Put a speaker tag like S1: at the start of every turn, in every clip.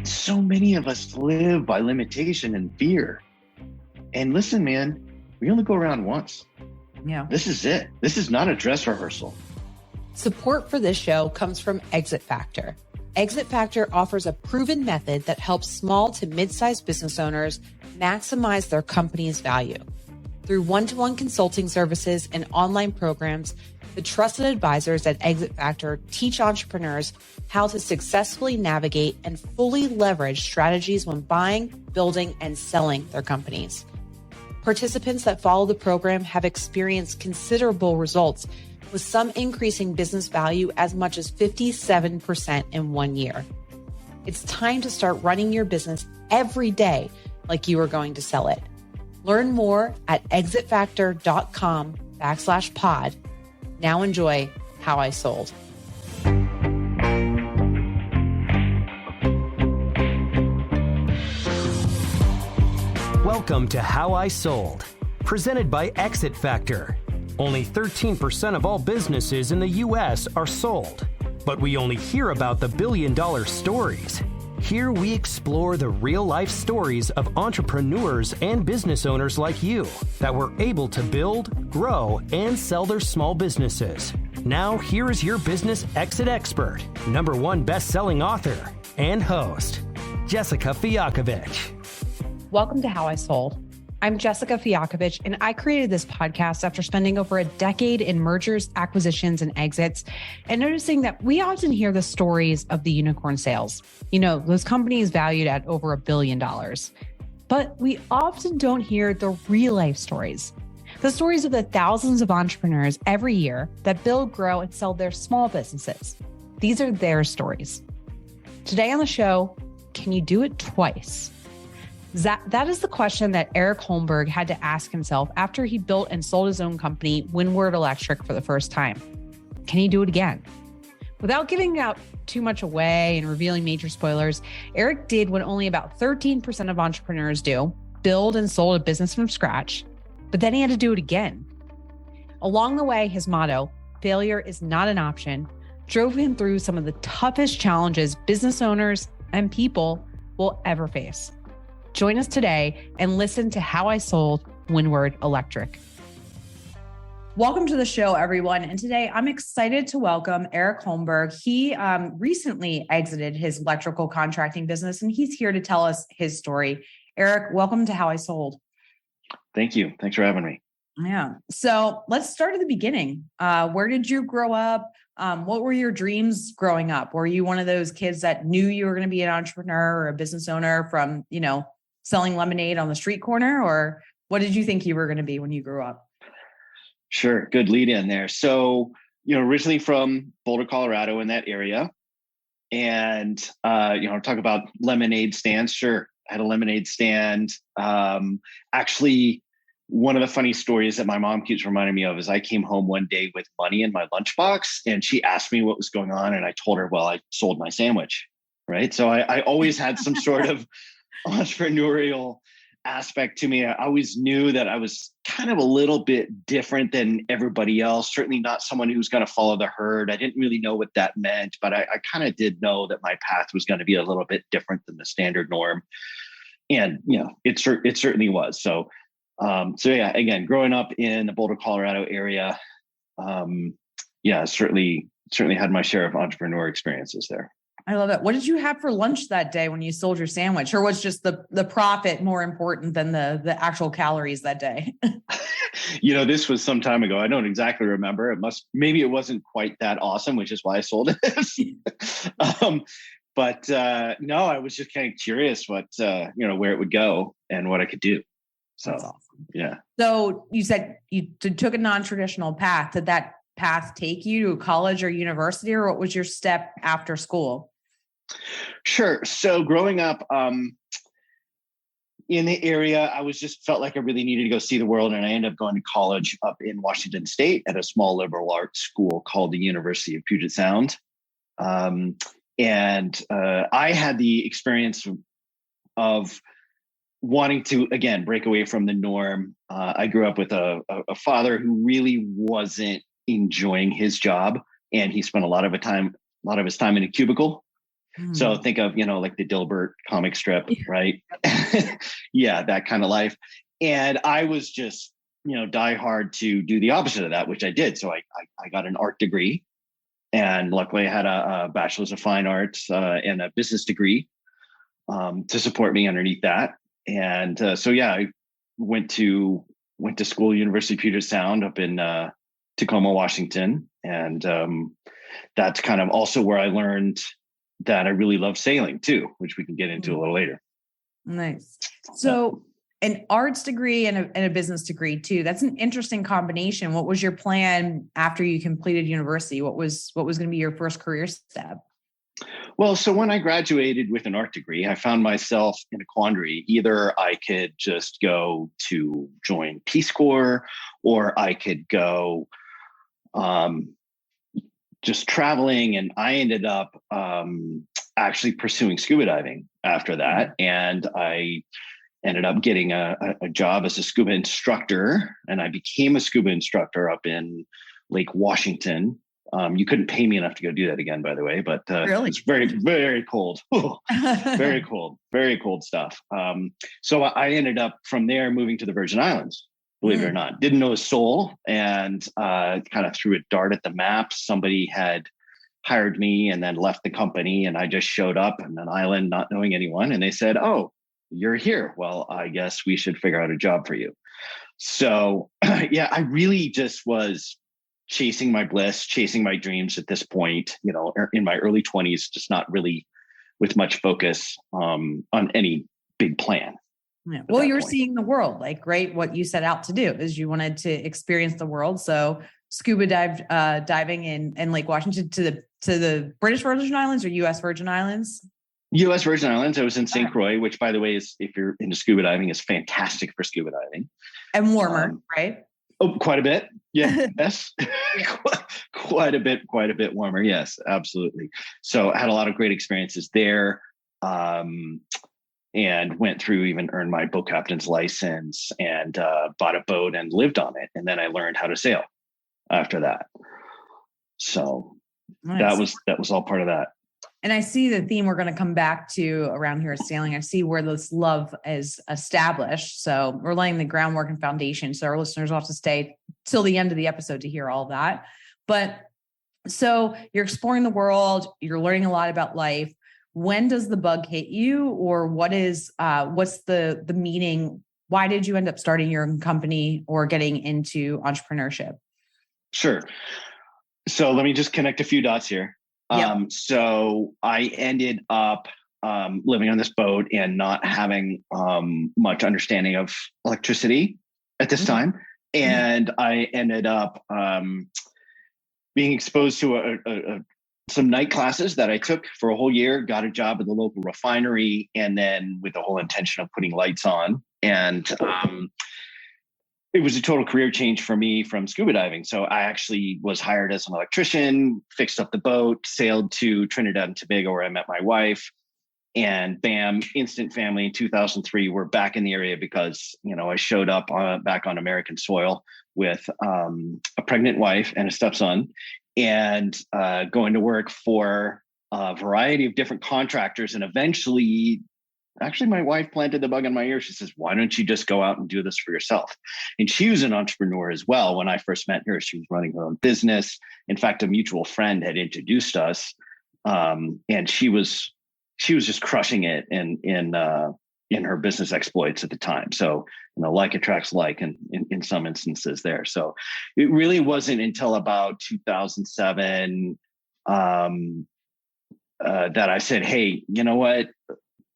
S1: so many of us live by limitation and fear. And listen, man, we only go around once.
S2: Yeah.
S1: This is it. This is not a dress rehearsal.
S2: Support for this show comes from Exit Factor. Exit Factor offers a proven method that helps small to mid-sized business owners maximize their company's value. Through one-to-one consulting services and online programs, the trusted advisors at Exit Factor teach entrepreneurs how to successfully navigate and fully leverage strategies when buying, building, and selling their companies. Participants that follow the program have experienced considerable results, with some increasing business value as much as 57% in 1 year. It's time to start running your business every day like you are going to sell it. Learn more at exitfactor.com/pod. Now enjoy How I Sold.
S3: Welcome to How I Sold, presented by Exit Factor. Only 13% of all businesses in the U.S. are sold, but we only hear about the billion-dollar stories. Here we explore the real-life stories of entrepreneurs and business owners like you that were able to build, grow, and sell their small businesses. Now, here is your business exit expert, #1 best-selling author, and host, Jessica Fialkovich.
S2: Welcome to How I Sold. I'm Jessica Fialkovich, and I created this podcast after spending over a decade in mergers, acquisitions, and exits, and noticing that we often hear the stories of the unicorn sales. You know, those companies valued at over $1 billion. But we often don't hear the real life stories. The stories of the thousands of entrepreneurs every year that build, grow, and sell their small businesses. These are their stories. Today on the show, can you do it twice? That is the question that Erik Holmberg had to ask himself after he built and sold his own company, Windward Electric, for the first time. Can he do it again? Without giving out too much away and revealing major spoilers, Erik did what only about 13% of entrepreneurs do, build and sold a business from scratch, but then he had to do it again. Along the way, his motto, failure is not an option, drove him through some of the toughest challenges business owners and people will ever face. Join us today and listen to How I Sold Windward Electric. Welcome to the show, everyone. And today I'm excited to welcome Erik Holmberg. He recently exited his electrical contracting business, and he's here to tell us his story. Erik, welcome to How I Sold.
S1: Thank you. Thanks for having me.
S2: Yeah. So let's start at the beginning. Where did you grow up? What were your dreams growing up? Were you one of those kids that knew you were going to be an entrepreneur or a business owner from, selling lemonade on the street corner? Or what did you think you were going to be when you grew up?
S1: Sure. Good lead in there. So, originally from Boulder, Colorado, in that area. And, talk about lemonade stands. Sure. I had a lemonade stand. Actually, one of the funny stories that my mom keeps reminding me of is I came home one day with money in my lunchbox and she asked me what was going on. And I told her, well, I sold my sandwich. Right. So I always had some sort of entrepreneurial aspect to me. I always knew that I was kind of a little bit different than everybody else. Certainly not someone who's going to follow the herd. I didn't really know what that meant, but I kind of did know that my path was going to be a little bit different than the standard norm. And, it certainly was. So yeah, again, growing up in the Boulder, Colorado area, certainly had my share of entrepreneur experiences there.
S2: I love it. What did you have for lunch that day when you sold your sandwich? Or was just the profit more important than the actual calories that day?
S1: This was some time ago. I don't exactly remember. Maybe it wasn't quite that awesome, which is why I sold it. No, I was just kind of curious what, where it would go and what I could do. So,
S2: that's awesome.
S1: Yeah.
S2: So you said you took a non-traditional path. Did that path take you to college or university, or what was your step after school?
S1: Sure. So growing up in the area, I felt like I really needed to go see the world. And I ended up going to college up in Washington State at a small liberal arts school called the University of Puget Sound. I had the experience of wanting to, again, break away from the norm. I grew up with a father who really wasn't enjoying his job, and he spent a lot of his time in a cubicle. So think of, like the Dilbert comic strip, right? Yeah, that kind of life. And I was just, die hard to do the opposite of that, which I did. So I got an art degree, and luckily I had a bachelor's of fine arts and a business degree to support me underneath that. And I went to school, University of Puget Sound up in Tacoma, Washington. And that's kind of also where I learned that I really love sailing too, which we can get into a little later.
S2: Nice. So an arts degree and a business degree too. That's an interesting combination. What was your plan after you completed university? What was going to be your first career step?
S1: Well, so when I graduated with an art degree, I found myself in a quandary. Either I could just go to join Peace Corps, or I could go just traveling. And I ended up actually pursuing scuba diving after that. And I ended up getting a job as a scuba instructor, and I became a scuba instructor up in Lake Washington. You couldn't pay me enough to go do that again, by the way, but
S2: really?
S1: It's very, very cold. Very cold stuff. So I ended up from there moving to the Virgin Islands, believe it or not. Didn't know a soul, and kind of threw a dart at the map. Somebody had hired me and then left the company, and I just showed up on an island not knowing anyone, and they said, "Oh, you're here. Well, I guess we should figure out a job for you." So I really just was chasing my bliss, chasing my dreams at this point, in my early 20s, just not really with much focus on any big plan.
S2: Yeah. Well, you're seeing the world, right? What you set out to do is you wanted to experience the world. So scuba diving in Lake Washington to the British Virgin Islands or U.S. Virgin Islands?
S1: U.S. Virgin Islands. I was in St. Croix, which, by the way, is, if you're into scuba diving, is fantastic for scuba diving.
S2: And warmer, right?
S1: Oh, quite a bit. Yeah. Yes. Quite a bit warmer. Yes, absolutely. So I had a lot of great experiences there. And went through, even earned my boat captain's license, and bought a boat and lived on it. And then I learned how to sail after that. So nice. that was all part of that.
S2: And I see the theme we're going to come back to around here at sailing. I see where this love is established. So we're laying the groundwork and foundation. So our listeners will have to stay till the end of the episode to hear all that. But so you're exploring the world, you're learning a lot about life. When does the bug hit you, or what's the meaning? Why did you end up starting your own company or getting into entrepreneurship?
S1: Sure. So let me just connect a few dots here. Yep. So I ended up living on this boat and not having much understanding of electricity at this time. And I ended up being exposed to some night classes that I took for a whole year, got a job at the local refinery, and then with the whole intention of putting lights on. And it was a total career change for me from scuba diving. So I actually was hired as an electrician, fixed up the boat, sailed to Trinidad and Tobago, where I met my wife, and bam, instant family. In 2003, we're back in the area because, I showed up back on American soil with a pregnant wife and a stepson, and going to work for a variety of different contractors. And eventually, actually, my wife planted the bug in my ear. She says, "Why don't you just go out and do this for yourself?" And she was an entrepreneur as well. When I first met her, she was running her own business. In fact, a mutual friend had introduced us, and she was just crushing it in her business exploits at the time. So, like attracts like in some instances there. So it really wasn't until about 2007 that I said, "Hey, you know what?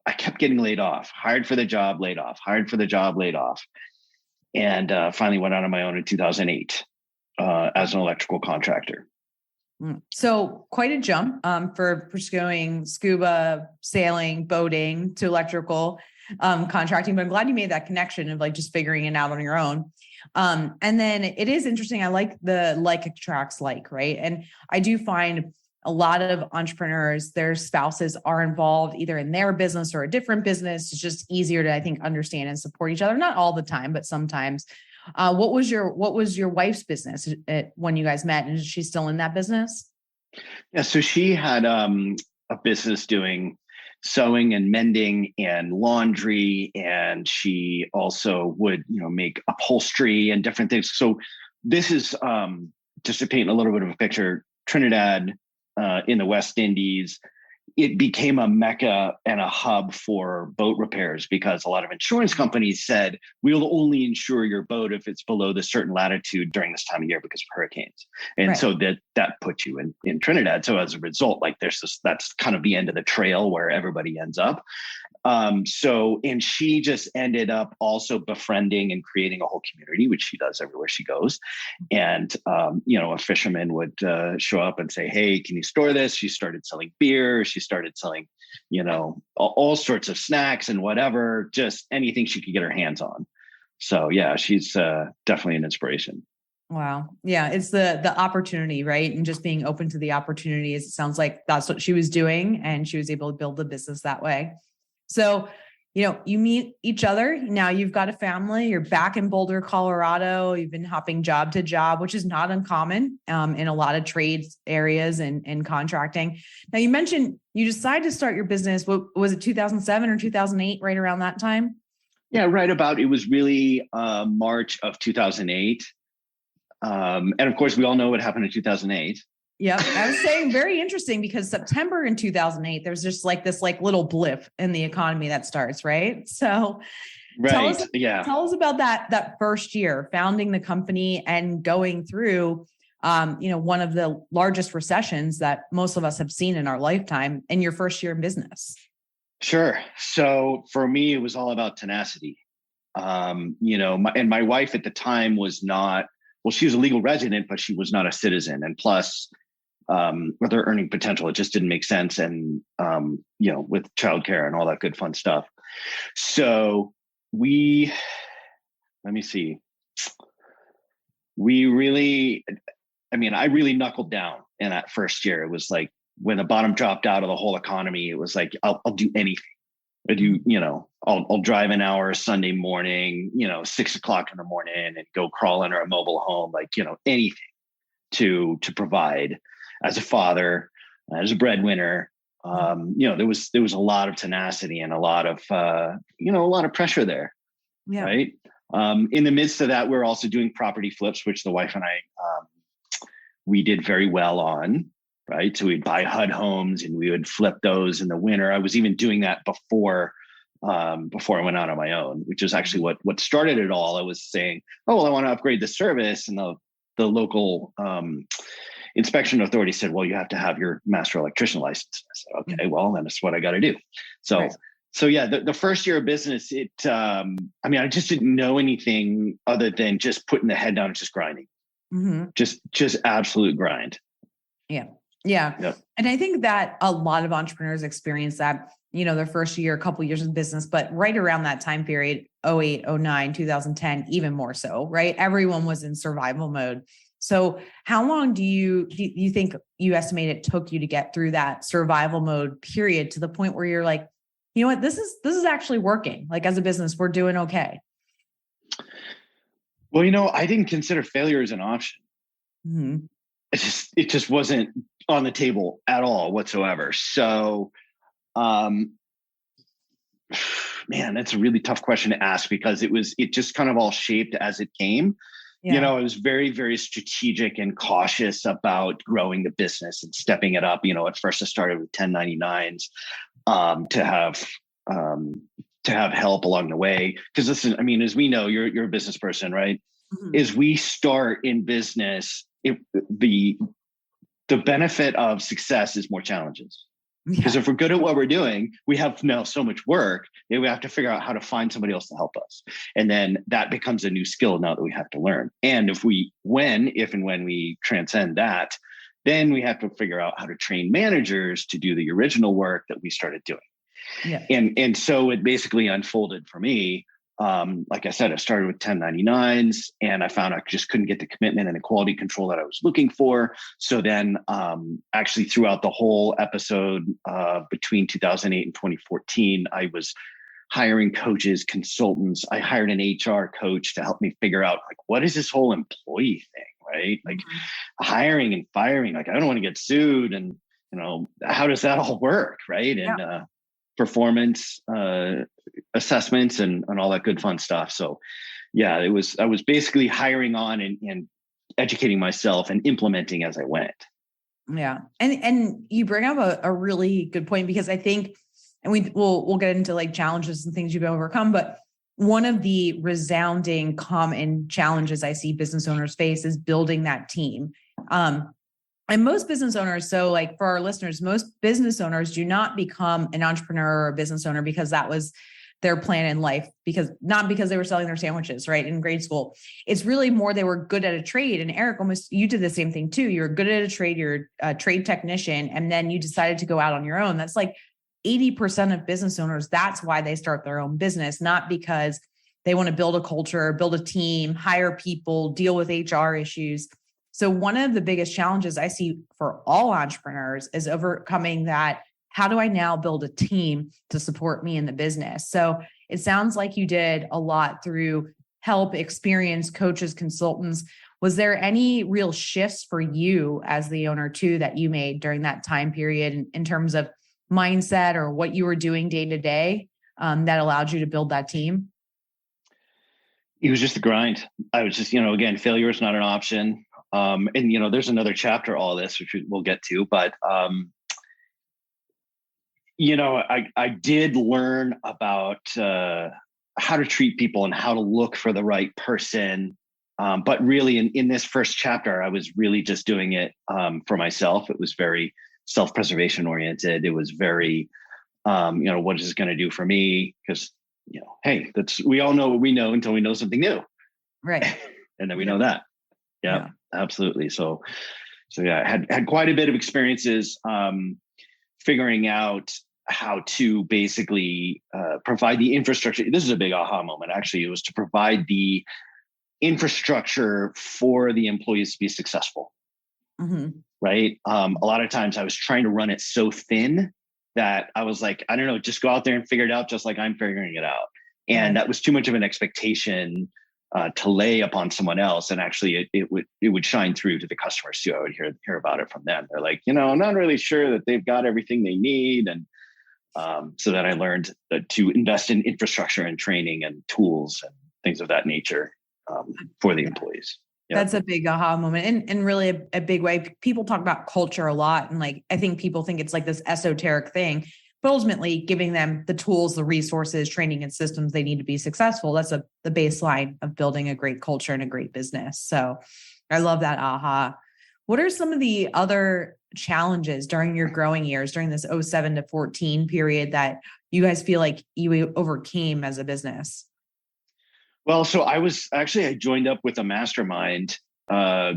S1: I kept getting laid off, hired for the job, laid off, hired for the job, laid off." And finally went out on my own in 2008 as an electrical contractor.
S2: So quite a jump for pursuing scuba, sailing, boating to electrical contracting. But I'm glad you made that connection of just figuring it out on your own. And then it is interesting. I like the like attracts like, right? And I do find a lot of entrepreneurs, their spouses are involved either in their business or a different business. It's just easier to, I think, understand and support each other. Not all the time, but sometimes. What was your wife's business when you guys met? And is she still in that business?
S1: Yeah. So she had a business doing sewing and mending and laundry. And she also would, make upholstery and different things. So this is just to paint a little bit of a picture, Trinidad in the West Indies, it became a mecca and a hub for boat repairs because a lot of insurance companies said, we'll only insure your boat if it's below this certain latitude during this time of year because of hurricanes. And so that puts you in Trinidad. So as a result, like that's kind of the end of the trail where everybody ends up. And she just ended up also befriending and creating a whole community, which she does everywhere she goes. And, a fisherman would show up and say, hey, can you store this? She started selling beer. She started selling, all sorts of snacks and whatever, just anything she could get her hands on. So yeah, she's definitely an inspiration.
S2: Wow. Yeah. It's the opportunity, right? And just being open to the opportunities. It sounds like that's what she was doing and she was able to build the business that way. So, you meet each other. Now you've got a family, you're back in Boulder, Colorado. You've been hopping job to job, which is not uncommon in a lot of trades areas and contracting. Now you mentioned you decided to start your business. What was it, 2007 or 2008, right around that time?
S1: Yeah, right about. It was really March of 2008. And of course, we all know what happened in 2008.
S2: Yeah, I was saying very interesting because September in 2008, there's just like this little blip in the economy that starts, right? So tell us about that first year, founding the company and going through, one of the largest recessions that most of us have seen in our lifetime in your first year in business.
S1: Sure. So for me, it was all about tenacity. My wife at the time was not, she was a legal resident, but she was not a citizen. And plus, with her earning potential, it just didn't make sense. And, with childcare and all that good fun stuff. So I really knuckled down in that first year. It was like when the bottom dropped out of the whole economy, it was like, I'll do anything. I'll drive an hour Sunday morning, 6 o'clock in the morning and go crawl under a mobile home, anything to provide as a father, as a breadwinner. There was a lot of tenacity and a lot of pressure there. Yeah. Right. In the midst of that, we're also doing property flips, which the wife and I, we did very well on. Right. So we'd buy HUD homes and we would flip those in the winter. I was even doing that before I went out on my own, which is actually what started it all. I was saying, I want to upgrade the service. And the local inspection authority said, well, you have to have your master electrician license. I said, okay, well, then that's what I got to do. So, right. So yeah, the first year of business, I just didn't know anything other than just putting the head down and just grinding, just absolute grind.
S2: Yeah. Yeah. Yep. And I think that a lot of entrepreneurs experience that, their first year, a couple of years in business, but right around that time period, 08, 09, 2010, even more so, right? Everyone was in survival mode. So how long do you think you estimate it took you to get through that survival mode period to the point where you're like, you know what, this is actually working. Like as a business, we're doing okay.
S1: Well, I didn't consider failure as an option. Mm-hmm. It just wasn't on the table at all whatsoever. So, man, that's a really tough question to ask because it just kind of all shaped as it came. Yeah. I was very, very strategic and cautious about growing the business and stepping it up. At first I started with 1099s to have help along the way. Because listen, as we know, you're a business person, right? Mm-hmm. As we start in business, the benefit of success is more challenges. Because if we're good at what we're doing, we have now so much work that we have to figure out how to find somebody else to help us. And then that becomes a new skill now that we have to learn. And if and when we transcend that, then we have to figure out how to train managers to do the original work that we started doing. Yeah. And so it basically unfolded for me. Like I said, I started with 1099s and I found I just couldn't get the commitment and the quality control that I was looking for. So then actually throughout the whole episode between 2008 and 2014, I was hiring coaches, consultants. I hired an HR coach to help me figure out what is this whole employee thing, right? Hiring and firing. I don't want to get sued and how does that all work? Right. And, performance, assessments and all that good fun stuff. So yeah, I was basically hiring on and educating myself and implementing as I went.
S2: Yeah. And you bring up a really good point, because I think, and we'll get into like challenges and things you've overcome, but one of the resounding common challenges I see business owners face is building that team. And most business owners, so like for our listeners, most business owners do not become an entrepreneur or a business owner because that was their plan in life, not because they were selling their sandwiches, right, in grade school. It's really more they were good at a trade. And Erik, you did the same thing too. You're good at a trade, you're a trade technician, and then you decided to go out on your own. That's like 80% of business owners. That's why they start their own business, not because they want to build a culture, build a team, hire people, deal with HR issues. So one of the biggest challenges I see for all entrepreneurs is overcoming that. How do I now build a team to support me in the business? So it sounds like you did a lot through help, experience, coaches, consultants. Was there any real shifts for you as the owner too that you made during that time period in terms of mindset or what you were doing day to day that allowed you to build that team?
S1: It was just the grind. I was just, again, failure is not an option. And there's another chapter, all this, which we'll get to, but I did learn about how to treat people and how to look for the right person. But really in this first chapter, I was really just doing it for myself. It was very self-preservation oriented. It was very, what is this going to do for me? Because, hey, we all know what we know until we know something new.
S2: Right.
S1: And then we know that. Yeah, absolutely. So yeah, I had quite a bit of experiences figuring out how to basically provide the infrastructure. This is a big aha moment. Actually, it was to provide the infrastructure for the employees to be successful. Mm-hmm. Right. A lot of times I was trying to run it so thin that I was like, I don't know, just go out there and figure it out just like I'm figuring it out. And that was too much of an expectation to lay upon someone else. And actually it would shine through to the customers too. I would hear about it from them. They're like, I'm not really sure that they've got everything they need. And so then I learned to invest in infrastructure and training and tools and things of that nature for the employees. Yeah.
S2: That's a big aha moment and really a big way. People talk about culture a lot. And like, I think people think it's like this esoteric thing, but ultimately giving them the tools, the resources, training and systems they need to be successful. That's the baseline of building a great culture and a great business. So I love that aha. What are some of the other challenges during your growing years, during this 07 to 14 period that you guys feel like you overcame as a business?
S1: Well, so I joined up with a mastermind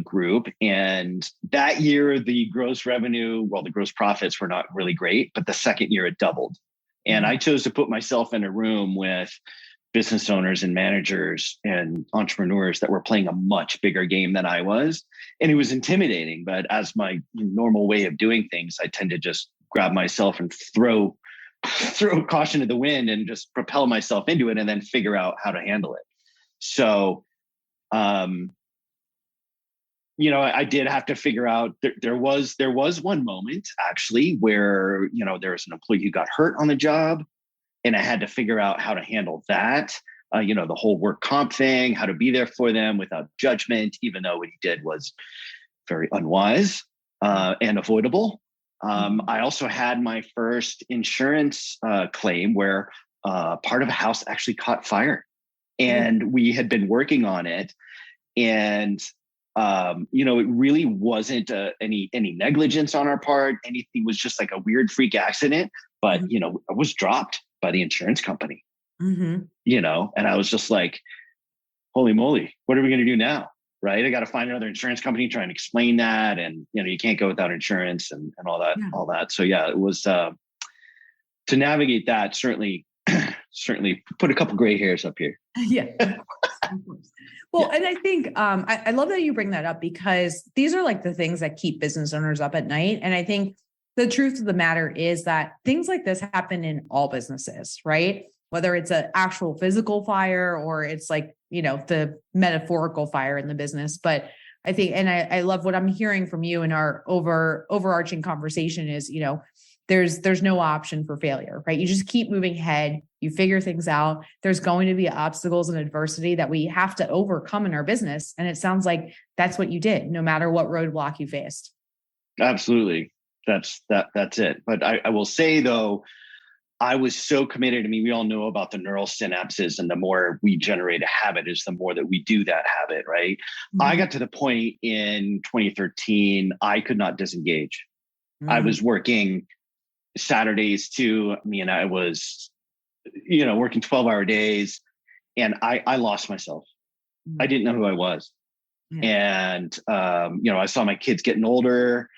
S1: group, and that year the gross profits were not really great, but the second year it doubled. And I chose to put myself in a room with business owners and managers and entrepreneurs that were playing a much bigger game than I was. And it was intimidating, but as my normal way of doing things, I tend to just grab myself and throw caution to the wind and just propel myself into it and then figure out how to handle it. So, I did have to figure out there was one moment actually where, there was an employee who got hurt on the job and I had to figure out how to handle that, the whole work comp thing, how to be there for them without judgment, even though what he did was very unwise and avoidable. I also had my first insurance claim where part of a house actually caught fire. And we had been working on it, and it really wasn't any negligence on our part. Anything was just like a weird freak accident, but I was dropped by the insurance company. And I was just like, holy moly, what are we going to do now? Right? I got to find another insurance company, try and explain that, and you can't go without insurance and all that. So yeah, it was to navigate that. Certainly put a couple gray hairs up here.
S2: Yeah. Of course. Well, and I think I love that you bring that up because these are like the things that keep business owners up at night. And I think the truth of the matter is that things like this happen in all businesses, right? Whether it's an actual physical fire or it's like, the metaphorical fire in the business. But I think, and I love what I'm hearing from you in our overarching conversation is, there's no option for failure, right? You just keep moving ahead. You figure things out. There's going to be obstacles and adversity that we have to overcome in our business. And it sounds like that's what you did, no matter what roadblock you faced.
S1: Absolutely. That's it. But I will say though, I was so committed. I mean, we all know about the neural synapses, and the more we generate a habit is the more that we do that habit, right? Mm-hmm. I got to the point in 2013, I could not disengage. Mm-hmm. I was working Saturdays too. I mean, I was, working 12-hour days, and I lost myself. Mm-hmm. I didn't know who I was. Yeah. And, I saw my kids getting older.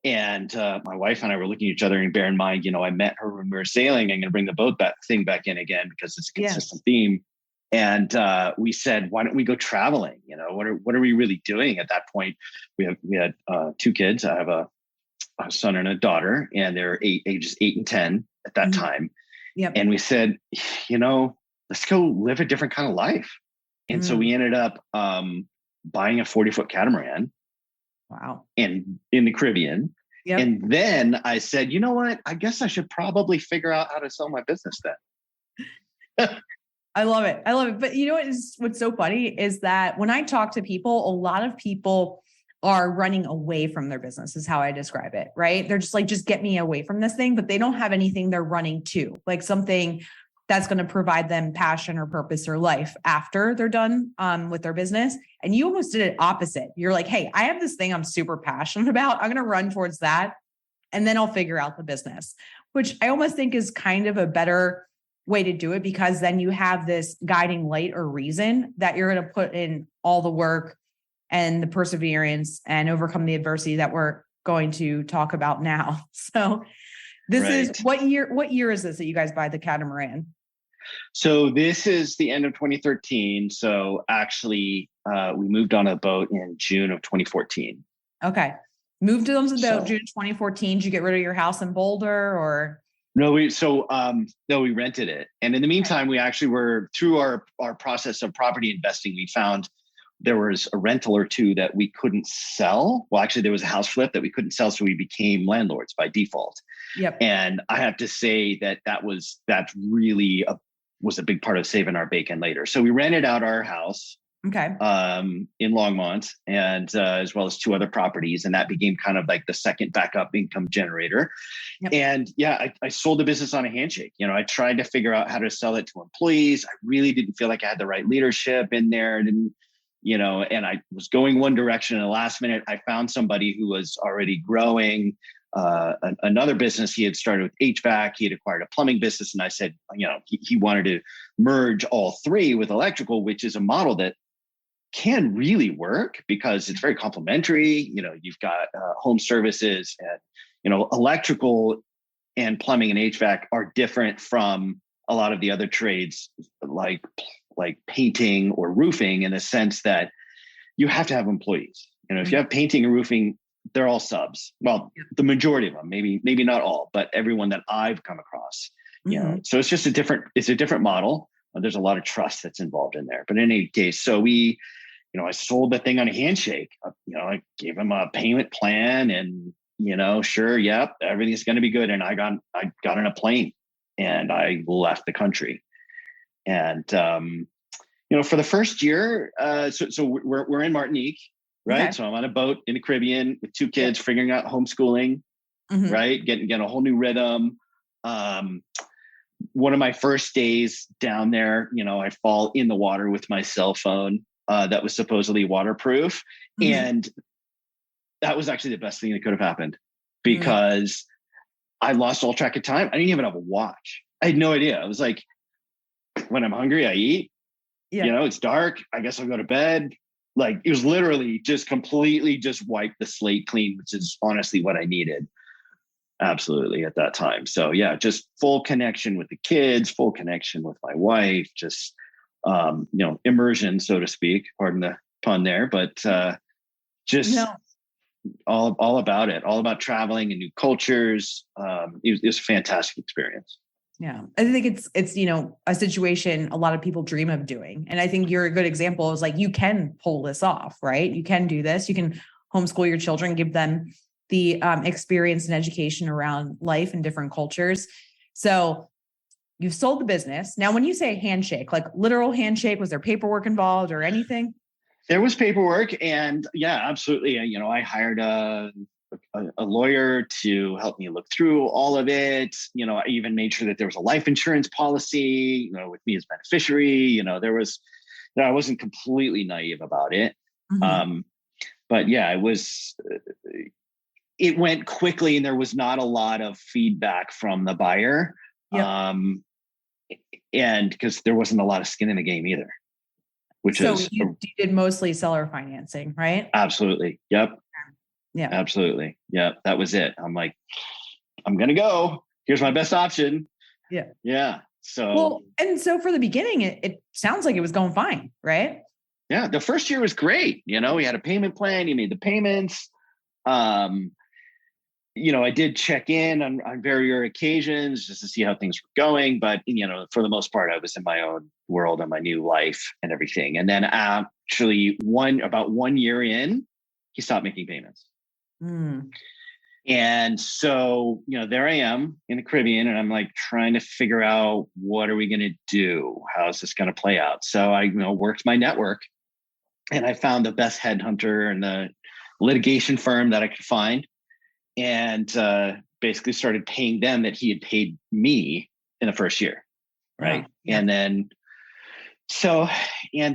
S1: And my wife and I were looking at each other, and bear in mind, I met her when we were sailing. I'm going to bring the boat thing back in again because it's a consistent theme. And we said, why don't we go traveling? What are we really doing at that point? We had 2 kids. I have a son and a daughter, and they're ages 8 and 10 at that time. Yep. And we said, let's go live a different kind of life. And so we ended up buying a 40-foot catamaran.
S2: Wow.
S1: And in the Caribbean. Yep. And then I said, you know what? I guess I should probably figure out how to sell my business then.
S2: I love it. But what's so funny is that when I talk to people, a lot of people are running away from their business is how I describe it, right? They're just like, just get me away from this thing, but they don't have anything they're running to, like something that's going to provide them passion or purpose or life after they're done with their business. And you almost did it opposite. You're like, hey, I have this thing I'm super passionate about. I'm going to run towards that. And then I'll figure out the business, which I almost think is kind of a better way to do it, because then you have this guiding light or reason that you're going to put in all the work and the perseverance and overcome the adversity that we're going to talk about now. So this is what year is this that you guys buy the catamaran?
S1: So this is the end of 2013. So actually, we moved on a boat in June of 2014.
S2: Okay. Moved on the boat June 2014. Did you get rid of your house in Boulder or?
S1: No, we rented it. And in the meantime, we actually were through our process of property investing. We found there was a rental or two that we couldn't sell. Well, actually there was a house flip that we couldn't sell. So we became landlords by default. Yep. And I have to say that really was a big part of saving our bacon later. So we rented out our house in Longmont, and as well as 2 other properties. And that became kind of like the second backup income generator. Yep. And I sold the business on a handshake. I tried to figure out how to sell it to employees. I really didn't feel like I had the right leadership in there. And I was going one direction. In the last minute, I found somebody who was already growing another business. He had started with HVAC. He had acquired a plumbing business. And I said, he wanted to merge all 3 with electrical, which is a model that can really work because it's very complementary. You've got home services, and, electrical and plumbing and HVAC are different from a lot of the other trades like painting or roofing, in the sense that you have to have employees. If you have painting and roofing, they're all subs. Well, the majority of them, maybe not all, but everyone that I've come across, so it's just a different model. There's a lot of trust that's involved in there, but in any case, so we, I sold the thing on a handshake. I gave him a payment plan, and, sure. Yep. Everything's going to be good. And I got on a plane and I left the country. And, for the first year, so we're in Martinique, right? Okay. So I'm on a boat in the Caribbean with 2 kids, figuring out homeschooling, right? Getting a whole new rhythm. One of my first days down there, I fall in the water with my cell phone that was supposedly waterproof. And that was actually the best thing that could have happened, because I lost all track of time. I didn't even have a watch. I had no idea. I was like, when I'm hungry, I eat. Yeah. It's dark. I guess I'll go to bed. Like, it was literally just completely just wipe the slate clean, which is honestly what I needed. Absolutely at that time. So yeah, just full connection with the kids, full connection with my wife, just, immersion, so to speak, pardon the pun there, but all about it, all about traveling and new cultures. It was a fantastic experience.
S2: Yeah. I think it's, a situation a lot of people dream of doing. And I think you're a good example. Is like, you can pull this off, right? You can do this. You can homeschool your children, give them the experience and education around life and different cultures. So you've sold the business. Now, when you say handshake, like literal handshake, was there paperwork involved or anything?
S1: There was paperwork, and yeah, absolutely. I hired a lawyer to help me look through all of it. I even made sure that there was a life insurance policy, with me as beneficiary. I wasn't completely naive about it.
S2: Mm-hmm.
S1: But yeah, it went quickly, and there was not a lot of feedback from the buyer. Yep. And because there wasn't a lot of skin in the game either.
S2: You did mostly seller financing, right?
S1: Absolutely. Yep.
S2: Yeah.
S1: Absolutely. Yeah. That was it. I'm like, I'm going to go. Here's my best option.
S2: Yeah.
S1: Yeah. So
S2: for the beginning, it sounds like it was going fine, right?
S1: Yeah. The first year was great. We had a payment plan. You made the payments. I did check in on very rare occasions just to see how things were going. But, for the most part, I was in my own world and my new life and everything. And then actually about 1 year in, he stopped making payments.
S2: Mm.
S1: And so, there I am in the Caribbean, and I'm like trying to figure out, what are we going to do? How's this going to play out? So I, worked my network, and I found the best headhunter and the litigation firm that I could find. And basically started paying them that he had paid me in the first year. Right. Wow. Yeah. And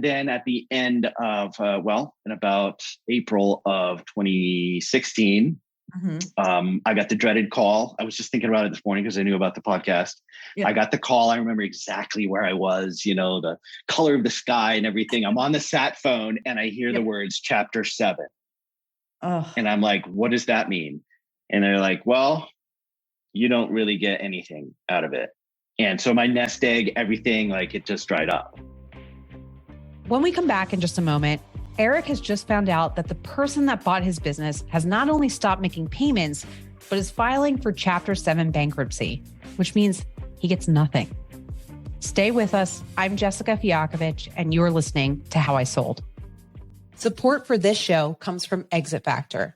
S1: then at the end of, in about April of 2016, mm-hmm. I got the dreaded call. I was just thinking about it this morning because I knew about the podcast. Yeah. I got the call. I remember exactly where I was, the color of the sky and everything. I'm on the sat phone and I hear the words Chapter 7. Oh. And I'm like, what does that mean? And they're like, well, you don't really get anything out of it. And so my nest egg, everything, it just dried up.
S2: When we come back in just a moment, Erik has just found out that the person that bought his business has not only stopped making payments, but is filing for Chapter 7 bankruptcy, which means he gets nothing. Stay with us. I'm Jessica Fialkovich, and you're listening to How I Sold. Support for this show comes from Exit Factor.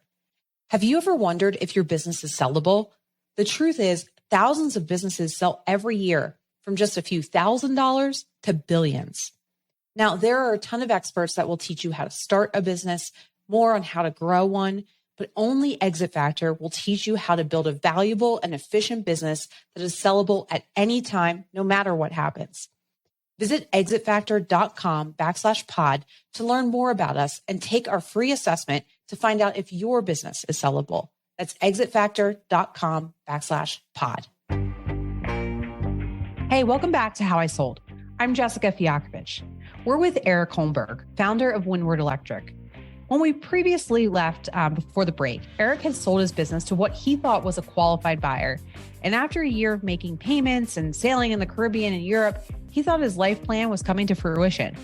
S2: Have you ever wondered if your business is sellable? The truth is, thousands of businesses sell every year, from just a few $1,000s to billions. Now, there are a ton of experts that will teach you how to start a business, more on how to grow one, but only Exit Factor will teach you how to build a valuable and efficient business that is sellable at any time, no matter what happens. Visit exitfactor.com/pod to learn more about us and take our free assessment to find out if your business is sellable. That's exitfactor.com/pod. Hey, welcome back to How I Sold. I'm Jessica Fialkovich. We're with Erik Holmberg, founder of Windward Electric. When we previously left before the break, Erik had sold his business to what he thought was a qualified buyer. And after a year of making payments and sailing in the Caribbean and Europe, he thought his life plan was coming to fruition.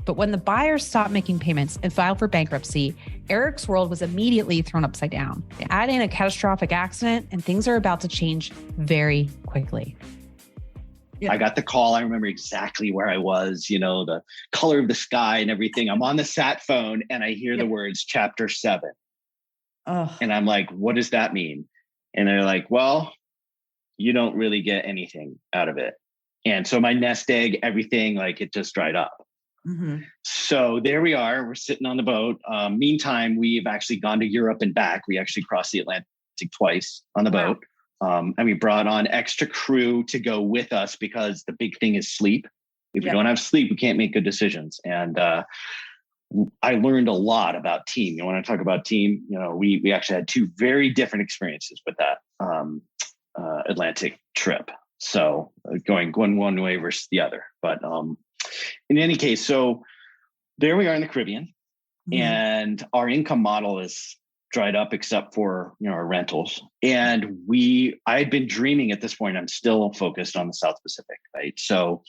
S2: But when the buyer stopped making payments and filed for bankruptcy, Erik's world was immediately thrown upside down. Add in a catastrophic accident, and things are about to change very quickly.
S1: Yeah. I got the call. I remember exactly where I was, the color of the sky and everything. I'm on the sat phone and I hear the words Chapter 7. Oh. And I'm like, what does that mean? And they're like, well, you don't really get anything out of it. And so my nest egg, everything, it just dried up. Mm-hmm. So there we are. We're sitting on the boat. Meantime, we've actually gone to Europe and back. We actually crossed the Atlantic twice on the boat. And we brought on extra crew to go with us because the big thing is sleep. If we don't have sleep, we can't make good decisions. And I learned a lot about team. When I talk about team, we actually had two very different experiences with that Atlantic trip. So going one way versus the other. But in any case, so there we are in the Caribbean, and our income model is dried up except for our rentals. And I had been dreaming at this point. I'm still focused on the South Pacific, right? So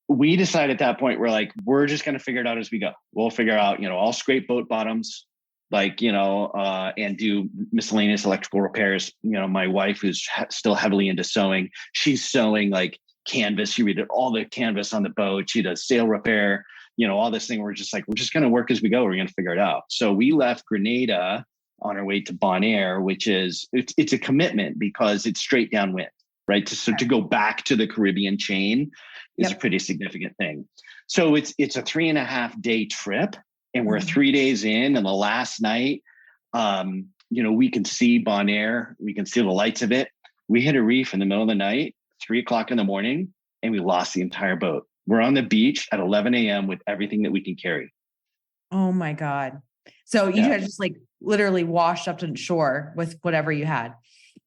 S1: we decided at that point, we're just going to figure it out as we go. We'll figure out, I'll scrape boat bottoms. and do miscellaneous electrical repairs. My wife, who's still heavily into sewing, she's sewing like canvas. She redid all the canvas on the boat. She does sail repair, all this thing. We're just going to work as we go. We're going to figure it out. So we left Grenada on our way to Bonaire, which is, it's a commitment because it's straight downwind, right? To go back to the Caribbean chain is a pretty significant thing. So it's a 3.5 day trip. And we're 3 days in, and the last night, we can see Bonaire. We can see the lights of it. We hit a reef in the middle of the night, 3:00 in the morning, and we lost the entire boat. We're on the beach at 11 a.m. with everything that we can carry.
S2: Oh my God. So you had just literally washed up to shore with whatever you had.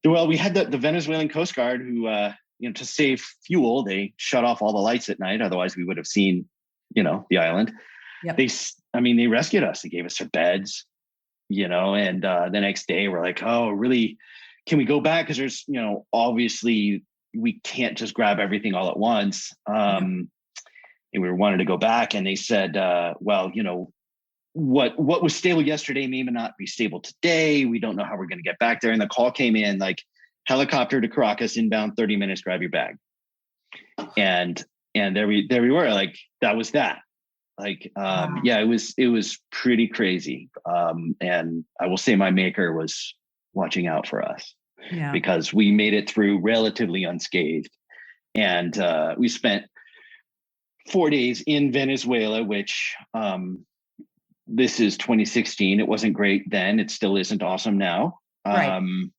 S1: Well, we had the Venezuelan Coast Guard who, to save fuel, they shut off all the lights at night. Otherwise we would have seen, the island. Yep. They rescued us. They gave us our beds, and the next day we're like, oh, really? Can we go back? Because there's, obviously we can't just grab everything all at once. And we wanted to go back, and they said, well, what was stable yesterday may not be stable today. We don't know how we're going to get back there. And the call came in like, helicopter to Caracas, inbound 30 minutes, grab your bag. And there we were. Like, that was that. It was pretty crazy. And I will say my maker was watching out for us because we made it through relatively unscathed. And we spent 4 days in Venezuela, which this is 2016. It wasn't great then. It still isn't awesome now.
S2: Right.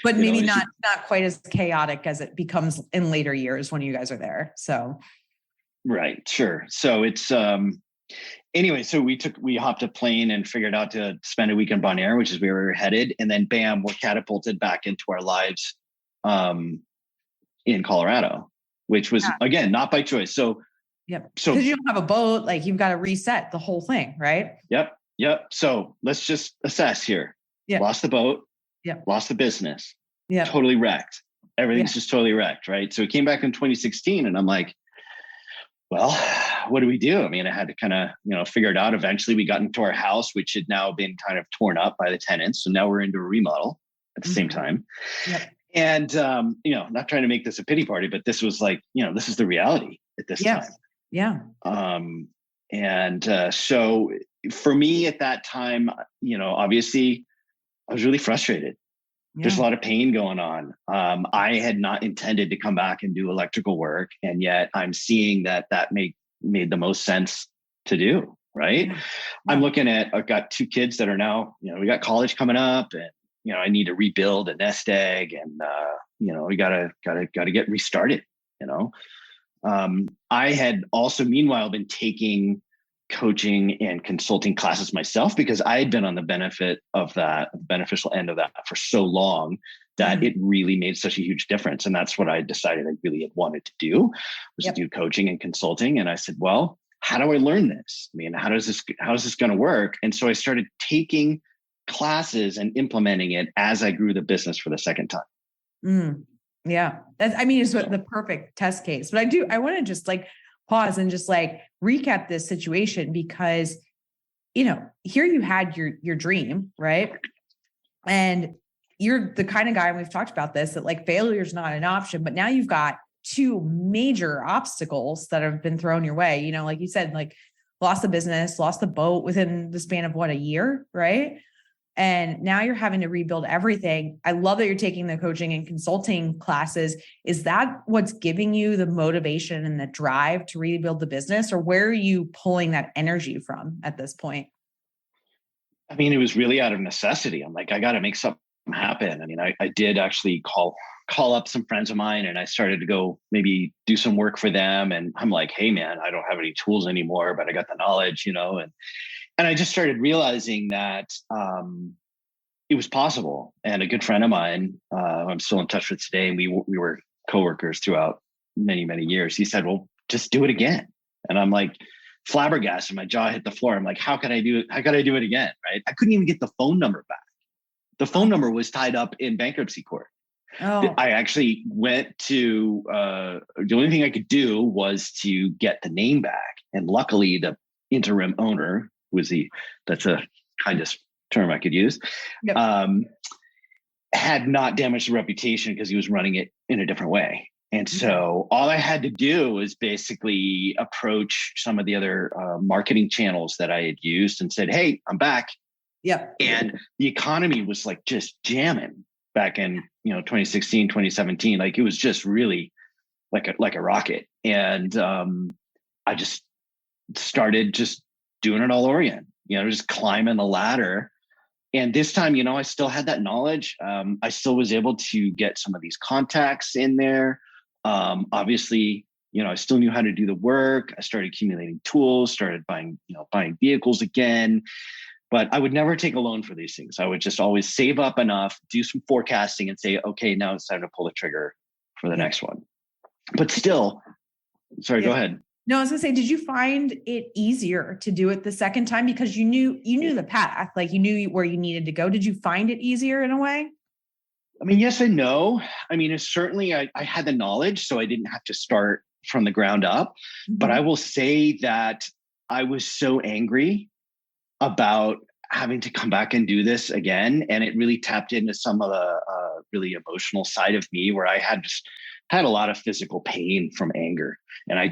S2: But maybe not quite as chaotic as it becomes in later years when you guys are there. So.
S1: Right. Sure. So it's, anyway, so we hopped a plane and figured out to spend a week in Bonaire, which is where we were headed. And then bam, we're catapulted back into our lives, in Colorado, which was again, not by choice. So, So
S2: because you don't have a boat, you've got to reset the whole thing. Right.
S1: Yep. So let's just assess here. Lost the boat. Lost the business. Totally wrecked. Everything's just totally wrecked. Right. So we came back in 2016 and I'm like, well, what do we do? I had to kind of, figure it out. Eventually we got into our house, which had now been kind of torn up by the tenants. So now we're into a remodel at the same time. And, not trying to make this a pity party, but this was this is the reality at this time. So for me at that time, obviously I was really frustrated. There's a lot of pain going on. I had not intended to come back and do electrical work. And yet I'm seeing that made the most sense to do. Right. I'm looking at, I've got 2 kids that are now, we got college coming up and, I need to rebuild a nest egg and, we gotta get restarted, I had also meanwhile been taking coaching and consulting classes myself because I had been on the beneficial end of that for so long that it really made such a huge difference. And that's what I decided I really had wanted to do was to do coaching and consulting. And I said, well, how do I learn this? How is this going to work? And so I started taking classes and implementing it as I grew the business for the second time.
S2: Yeah. It's the perfect test case, but I want to just pause and just recap this situation because, here you had your dream, right? And you're the kind of guy, and we've talked about this, that failure is not an option, but now you've got 2 major obstacles that have been thrown your way. Like you said, lost the business, lost the boat within the span of a year, right? And now you're having to rebuild everything. I love that you're taking the coaching and consulting classes. Is that what's giving you the motivation and the drive to rebuild the business? Or where are you pulling that energy from at this point?
S1: It was really out of necessity. I'm like, I got to make something happen. I did actually call up some friends of mine and I started to go maybe do some work for them. And I'm like, hey man, I don't have any tools anymore, but I got the knowledge, and I just started realizing that it was possible. And a good friend of mine, I'm still in touch with today, and we were coworkers throughout many, many years. He said, well, just do it again. And I'm like flabbergasted. My jaw hit the floor. I'm like, how could I do it? How could I do it again? Right? I couldn't even get the phone number back. The phone number was tied up in bankruptcy court. Oh. I actually went to, the only thing I could do was to get the name back. And luckily the interim owner that's a kindest term I could use,
S2: Yep.
S1: had not damaged the reputation because he was running it in a different way. And so all I had to do was basically approach some of the other marketing channels that I had used and said, hey, I'm back.
S2: Yep.
S1: And the economy was like just jamming back in, 2016, 2017. Like it was just really like a rocket. And I just started just doing it all over again, just climbing the ladder. And this time, I still had that knowledge. I still was able to get some of these contacts in there. Obviously, I still knew how to do the work. I started accumulating tools, started buying vehicles again. But I would never take a loan for these things. I would just always save up enough, do some forecasting and say, okay, now it's time to pull the trigger for the next one. But still, sorry, go ahead.
S2: No, I was gonna say, did you find it easier to do it the second time because you knew the path, like you knew where you needed to go? Did you find it easier in a way?
S1: I mean, yes and no. I mean, it's certainly I had the knowledge, so I didn't have to start from the ground up. Mm-hmm. But I will say that I was so angry about having to come back and do this again, and it really tapped into some of the really emotional side of me, where I had a lot of physical pain from anger, and I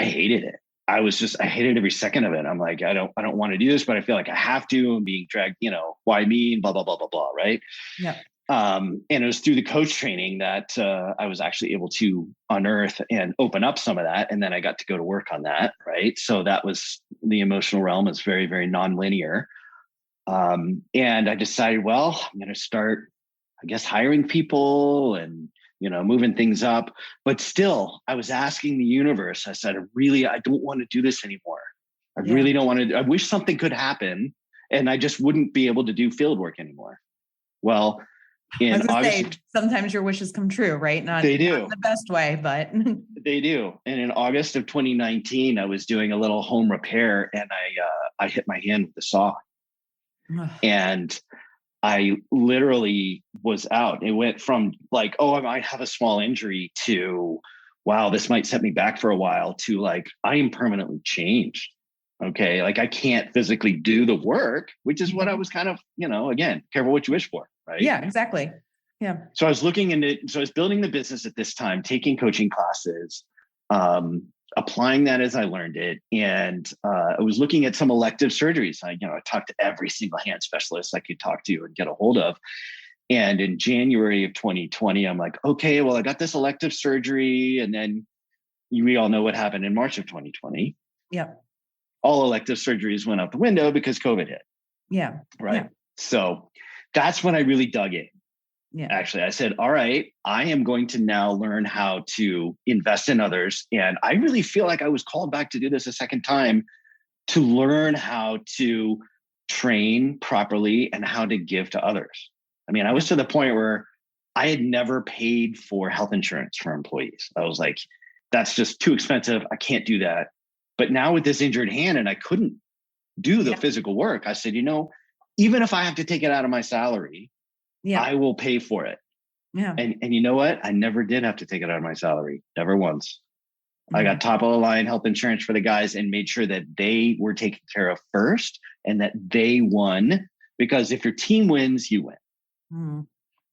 S1: hated it. I hated every second of it. I'm like, I don't want to do this, but I feel like I have to. I'm being dragged, why me? Blah, blah, blah, blah, blah. Right.
S2: Yeah.
S1: And it was through the coach training that I was actually able to unearth and open up some of that. And then I got to go to work on that. Right. So that was the emotional realm. It's very, very nonlinear. And I decided, well, I'm going to start, I guess, hiring people and, moving things up. But still, I was asking the universe, I said, I don't want to do this anymore. I really don't want to. I wish something could happen and I just wouldn't be able to do field work anymore. Well, in August,
S2: sometimes your wishes come true, right?
S1: They do.
S2: Not in the best way, but
S1: they do. And in August of 2019, I was doing a little home repair and I hit my hand with the saw. And I literally was out. It went from like, oh, I might have a small injury to, wow, this might set me back for a while, to like, I am permanently changed. Okay. Like I can't physically do the work, which is what I was kind of, again, careful what you wish for. Right.
S2: Yeah, exactly. Yeah.
S1: So I was I was building the business at this time, taking coaching classes, applying that as I learned it. And I was looking at some elective surgeries. I talked to every single hand specialist I could talk to and get a hold of. And in January of 2020, I'm like, okay, well, I got this elective surgery. And then we all know what happened in March of 2020.
S2: Yeah.
S1: All elective surgeries went out the window because COVID hit.
S2: Yeah.
S1: Right.
S2: Yeah.
S1: So that's when I really dug in.
S2: Yeah.
S1: Actually, I said, all right, I am going to now learn how to invest in others. And I really feel like I was called back to do this a second time, to learn how to train properly and how to give to others. I mean, I was to the point where I had never paid for health insurance for employees. I was like, that's just too expensive. I can't do that. But now with this injured hand and I couldn't do the physical work, I said, even if I have to take it out of my salary, I will pay for it.
S2: Yeah.
S1: And you know what? I never did have to take it out of my salary. Never once. I got top of the line health insurance for the guys and made sure that they were taken care of first and that they won, because if your team wins, you win.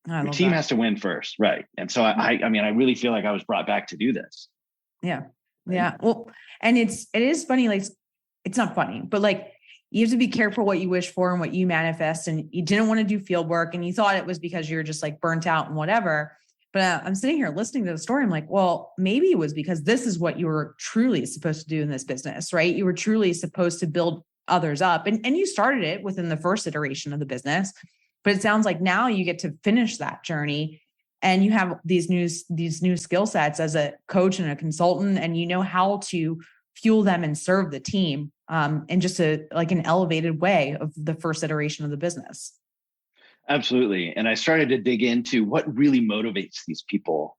S1: Your team has to win first. Right. And so I really feel like I was brought back to do this.
S2: Yeah. Yeah. Well, and it is funny. Like, it's not funny, but like, you have to be careful what you wish for and what you manifest. And you didn't want to do field work and you thought it was because you're just like burnt out and whatever. But I'm sitting here listening to the story. I'm like, well, maybe it was because this is what you were truly supposed to do in this business, right? You were truly supposed to build others up, and you started it within the first iteration of the business. But it sounds like now you get to finish that journey and you have these new skill sets as a coach and a consultant, and you know how to fuel them and serve the team in just an elevated way of the first iteration of the business.
S1: Absolutely. And I started to dig into what really motivates these people.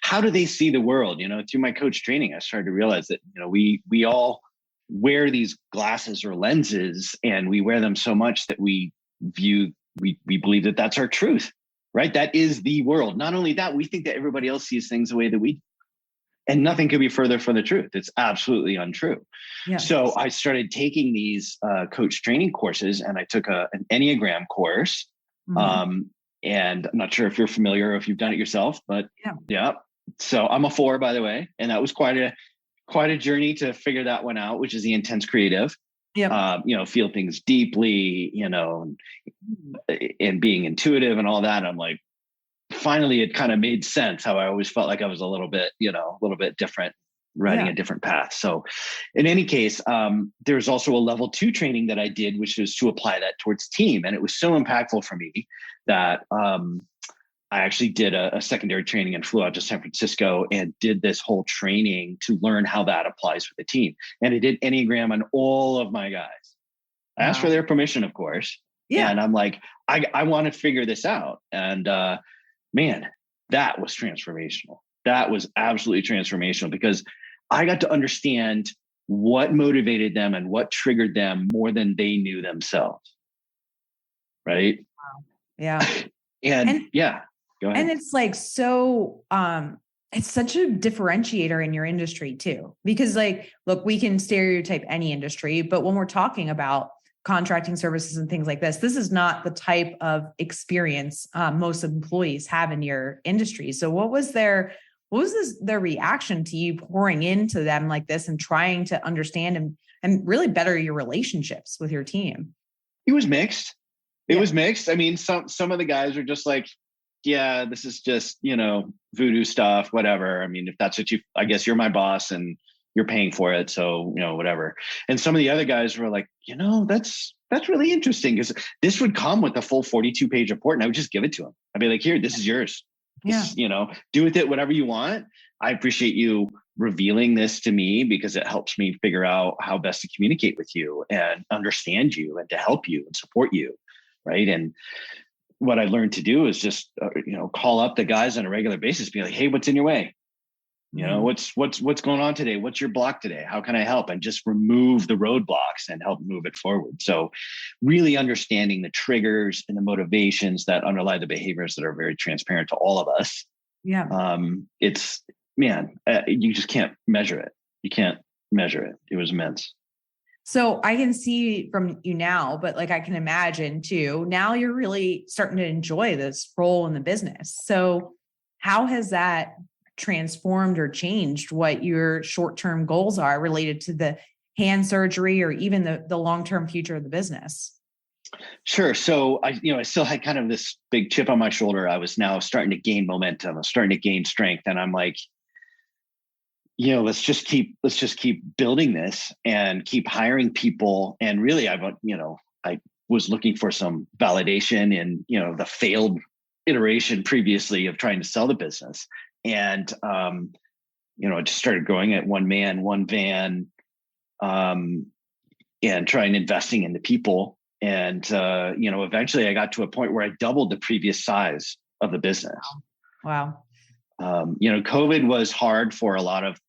S1: How do they see the world? Through my coach training, I started to realize that, we all wear these glasses or lenses, and we wear them so much that we believe that that's our truth, right? That is the world. Not only that, we think that everybody else sees things the way that we do. And nothing could be further from the truth. It's absolutely untrue.
S2: Yeah.
S1: So I started taking these coach training courses, and I took an Enneagram course.
S2: Mm-hmm.
S1: And I'm not sure if you're familiar or if you've done it yourself, but yeah. So I'm a 4, by the way. And that was quite a journey to figure that one out, which is the intense creative. Feel things deeply, and being intuitive and all that. I'm like, finally, it kind of made sense how I always felt like I was a little bit different, riding a different path. So in any case, there's also a level 2 training that I did, which was to apply that towards team. And it was so impactful for me that I actually did a secondary training and flew out to San Francisco and did this whole training to learn how that applies with the team. And I did Enneagram on all of my guys. I asked for their permission, of course. Yeah. And I'm like, I want to figure this out. And man, that was transformational. That was absolutely transformational, because I got to understand what motivated them and what triggered them more than they knew themselves. Right?
S2: Wow. Yeah.
S1: and yeah, go ahead.
S2: And it's like, so, it's such a differentiator in your industry too, because like, look, we can stereotype any industry, but when we're talking about contracting services and things like this is not the type of experience most employees have in your industry. So what was their reaction to you pouring into them like this and trying to understand and really better your relationships with your team?
S1: It was mixed. It was mixed. I mean, some of the guys are just like, yeah, this is just, voodoo stuff, whatever. I mean, if that's what I guess you're my boss and you're paying for it. So, whatever. And some of the other guys were like, that's really interesting, because this would come with a full 42-page report and I would just give it to them. I'd be like, here, this is yours. This, do with it whatever you want. I appreciate you revealing this to me, because it helps me figure out how best to communicate with you and understand you and to help you and support you. Right. And what I learned to do is just, call up the guys on a regular basis, be like, hey, what's in your way? What's going on today? What's your block today? How can I help? And just remove the roadblocks and help move it forward. So really understanding the triggers and the motivations that underlie the behaviors that are very transparent to all of us. Yeah. You just can't measure it. You can't measure it. It was immense.
S2: So I can see from you now, but like I can imagine too, now you're really starting to enjoy this role in the business. So how has that transformed or changed what your short-term goals are related to the hand surgery or even the long-term future of the business?
S1: Sure. So I still had kind of this big chip on my shoulder. I was now starting to gain momentum. I was starting to gain strength. And I'm like, let's just keep building this and keep hiring people. And really, I was looking for some validation in, the failed iteration previously of trying to sell the business. And, I just started growing at one man, one van, and trying investing in the people. And, eventually I got to a point where I doubled the previous size of the business.
S2: Wow.
S1: COVID was hard for a lot of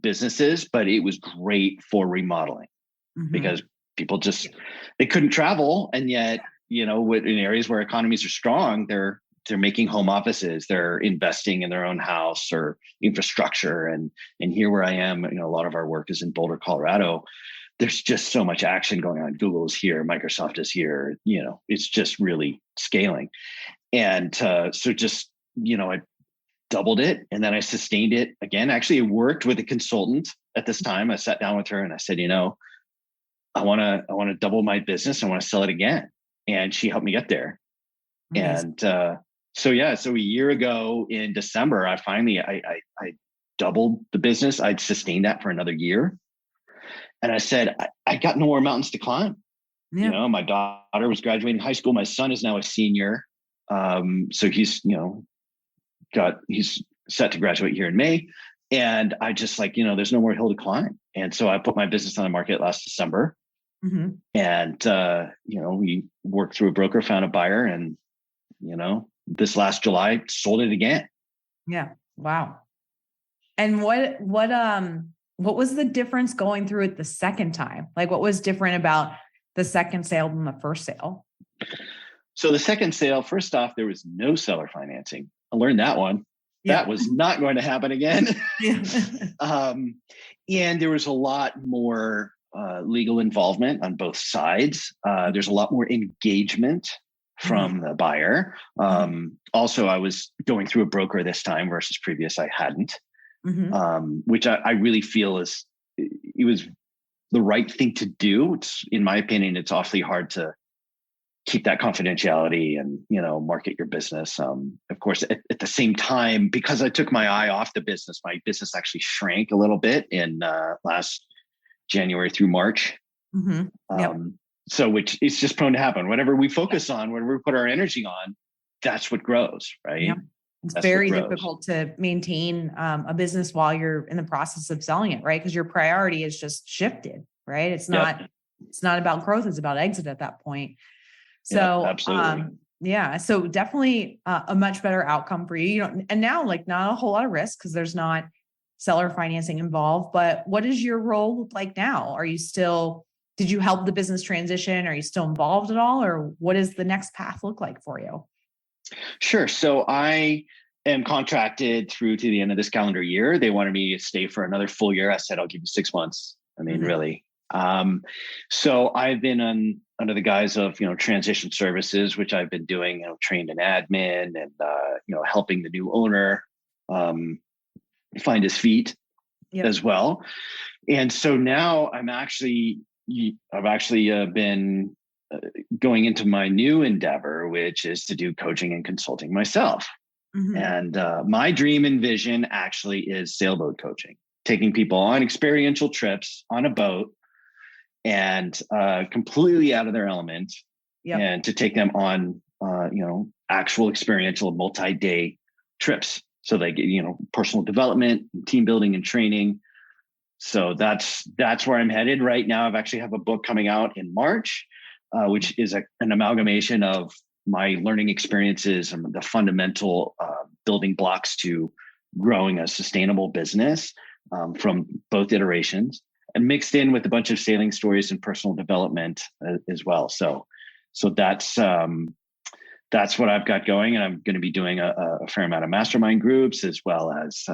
S1: businesses, but it was great for remodeling because people they couldn't travel. And yet, in areas where economies are strong, they're making home offices, they're investing in their own house or infrastructure. And here where I am, a lot of our work is in Boulder, Colorado. There's just so much action going on. Google is here, Microsoft is here, it's just really scaling. And I doubled it and then I sustained it again. Actually, I worked with a consultant at this time. I sat down with her and I said, I want to double my business. I want to sell it again. And she helped me get there. Nice. And so a year ago in December, I finally doubled the business. I'd sustained that for another year. And I said, I got no more mountains to climb. Yeah. My daughter was graduating high school. My son is now a senior. So he's set to graduate here in May. And I just there's no more hill to climb. And so I put my business on the market last December. And, we worked through a broker, found a buyer, and, this last July sold it again.
S2: Yeah. Wow. And what was the difference going through it the second time? Like what was different about the second sale than the first sale?
S1: So the second sale, first off, there was no seller financing. I learned that one. that was not going to happen again.
S2: Yeah.
S1: And there was a lot more legal involvement on both sides. There's a lot more engagement from the buyer. Also, I was going through a broker this time versus previous I hadn't, which I really feel it was the right thing to do. It's, in my opinion, it's awfully hard to keep that confidentiality and, market your business. Of course, at the same time, because I took my eye off the business, my business actually shrank a little bit in last January through March. So which is just prone to happen. Whatever we focus on, whatever we put our energy on, that's what grows, right?
S2: Yeah. It's very difficult to maintain a business while you're in the process of selling it, right? Because your priority is just shifted, right? It's not about growth, it's about exit at that point. So
S1: absolutely.
S2: So definitely a much better outcome for you. And now like not a whole lot of risk because there's not seller financing involved, but what does your role look like now? Did you help the business transition? Are you still involved at all? Or what does the next path look like for you?
S1: Sure. So I am contracted through to the end of this calendar year. They wanted me to stay for another full year. I said, I'll give you 6 months. I mean, really. So I've been under the guise of, transition services, which I've been doing, trained in admin and, helping the new owner find his feet as well. And so now I've actually been going into my new endeavor, which is to do coaching and consulting myself. And my dream and vision actually is sailboat coaching, taking people on experiential trips on a boat and completely out of their element and to take them on, actual experiential multi-day trips. So they get, personal development, team building and training. So that's where I'm headed right now. I've actually have a book coming out in March, which is an amalgamation of my learning experiences and the fundamental building blocks to growing a sustainable business from both iterations, and mixed in with a bunch of sailing stories and personal development as well. So that's what I've got going, and I'm going to be doing a fair amount of mastermind groups as well as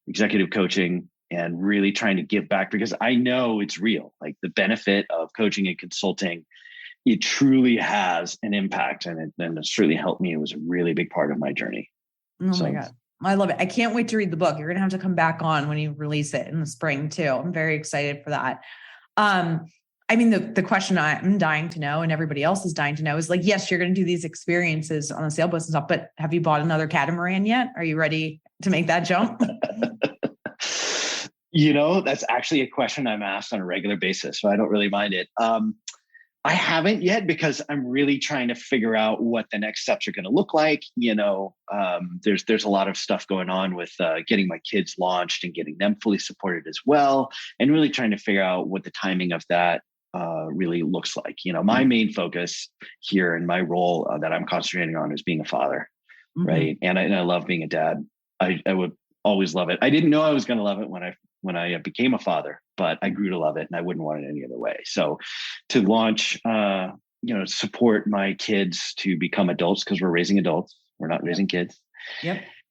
S1: executive coaching, and really trying to give back because I know it's real. Like the benefit of coaching and consulting, it truly has an impact, and it certainly helped me. It was a really big part of my journey.
S2: Oh my God. I love it. I can't wait to read the book. You're going to have to come back on when you release it in the spring too. I'm very excited for that. I mean, the question I'm dying to know and everybody else is dying to know is like, yes, you're going to do these experiences on the sailboat and stuff, but have you bought another catamaran yet? Are you ready to make that jump?
S1: That's actually a question I'm asked on a regular basis, so I don't really mind it. I haven't yet because I'm really trying to figure out what the next steps are going to look like. There's a lot of stuff going on with getting my kids launched and getting them fully supported as well, and really trying to figure out what the timing of that really looks like. My main focus here and my role that I'm concentrating on is being a father, right? And I love being a dad. I would always love it. I didn't know I was going to love it when I became a father, but I grew to love it and I wouldn't want it any other way. So to launch, support my kids to become adults, because we're raising adults, we're not raising kids.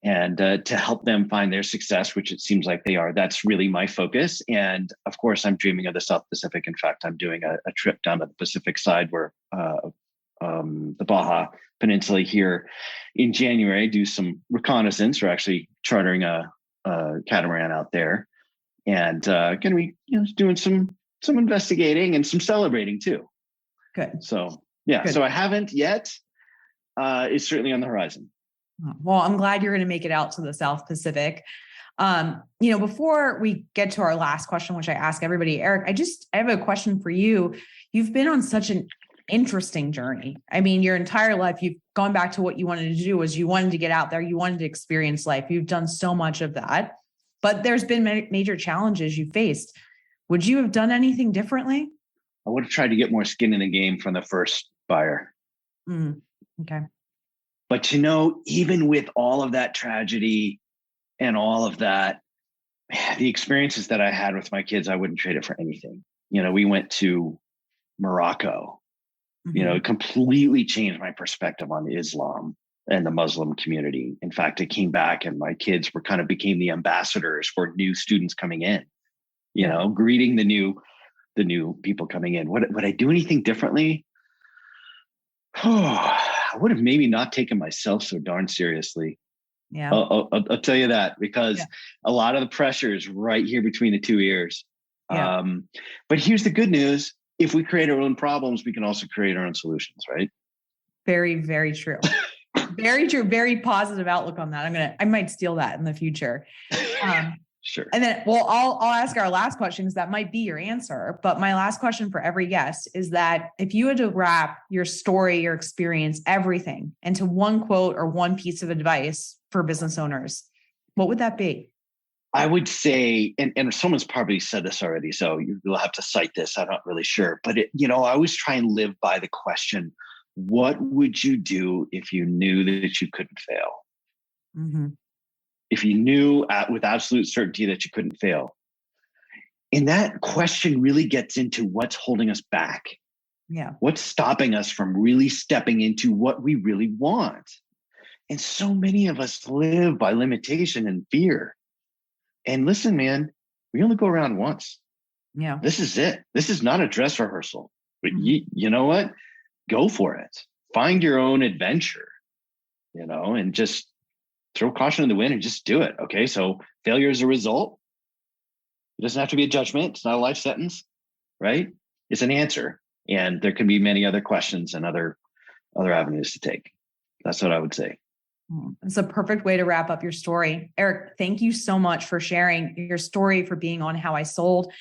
S1: And to help them find their success, which it seems like they are, that's really my focus. And of course, I'm dreaming of the South Pacific. In fact, I'm doing a trip down to the Pacific side where the Baja Peninsula here in January, do some reconnaissance. We're actually chartering a catamaran out there, and going to be doing some investigating and some celebrating too.
S2: Good.
S1: So so I haven't yet. It's certainly on the horizon.
S2: Well, I'm glad you're going to make it out to the South Pacific. Before we get to our last question, which I ask everybody, Erik, I have a question for you. You've been on such an interesting journey. I mean, your entire life, you've gone back to what you wanted to do was you wanted to get out there. You wanted to experience life. You've done so much of that, but there's been major challenges you faced. Would you have done anything differently?
S1: I would have tried to get more skin in the game from the first buyer.
S2: Okay.
S1: But even with all of that tragedy and all of that, the experiences that I had with my kids, I wouldn't trade it for anything. We went to Morocco. It completely changed my perspective on Islam. and the Muslim community. In fact, I came back and my kids were kind of became the ambassadors for new students coming in, greeting the new people coming in. Would I do anything differently? I would have maybe not taken myself so darn seriously.
S2: Yeah.
S1: I'll tell you that, because a lot of the pressure is right here between the two ears.
S2: Yeah.
S1: But here's the good news. If we create our own problems, we can also create our own solutions, right?
S2: Very, very true. Very true. Very positive outlook on that. I might steal that in the future.
S1: Sure.
S2: And then, I'll ask our last question, because that might be your answer. But my last question for every guest is that if you had to wrap your story, your experience, everything into one quote or one piece of advice for business owners, what would that be? I
S1: would say, and someone's probably said this already, so you'll have to cite this. I'm not really sure, but I always try and live by the question, what would you do if you knew that you couldn't fail?
S2: Mm-hmm.
S1: If you knew with absolute certainty that you couldn't fail. And that question really gets into what's holding us back.
S2: Yeah. What's
S1: stopping us from really stepping into what we really want? And so many of us live by limitation and fear. And listen, man, we only go around once.
S2: Yeah.
S1: This is it. This is not a dress rehearsal. But you know what? Go for it. Find your own adventure, and just throw caution in the wind and just do it. Okay. So failure is a result. It doesn't have to be a judgment. It's not a life sentence, right? It's an answer. And there can be many other questions and other avenues to take. That's what I would say.
S2: It's a perfect way to wrap up your story. Erik, thank you so much for sharing your story, for being on How I Sold.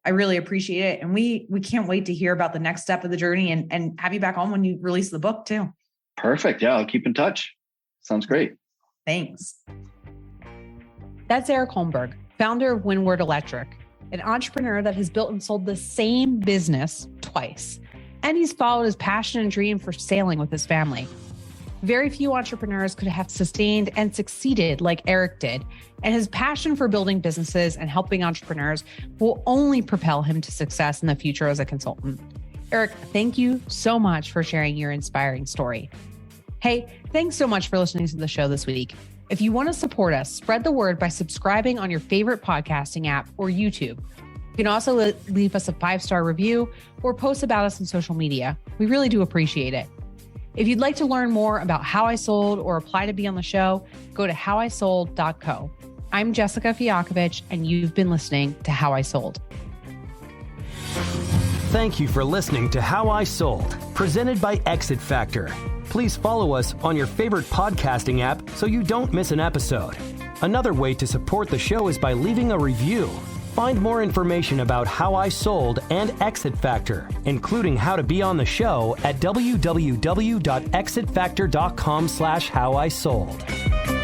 S2: I really appreciate it. And we can't wait to hear about the next step of the journey and have you back on when you release the book too.
S1: Perfect. Yeah, I'll keep in touch. Sounds great.
S2: Thanks. That's Erik Holmberg, founder of Windward Electric, an entrepreneur that has built and sold the same business twice. And he's followed his passion and dream for sailing with his family. Very few entrepreneurs could have sustained and succeeded like Erik did, and his passion for building businesses and helping entrepreneurs will only propel him to success in the future as a consultant. Erik, thank you so much for sharing your inspiring story. Hey, thanks so much for listening to the show this week. If you want to support us, spread the word by subscribing on your favorite podcasting app or YouTube. You can also leave us a 5-star review or post about us on social media. We really do appreciate it. If you'd like to learn more about How I Sold or apply to be on the show, go to howisold.co. I'm Jessica Fialkovich, and you've been listening to How I Sold.
S3: Thank you for listening to How I Sold, presented by Exit Factor. Please follow us on your favorite podcasting app so you don't miss an episode. Another way to support the show is by leaving a review. Find more information about How I Sold and Exit Factor, including how to be on the show at www.exitfactor.com/howisold.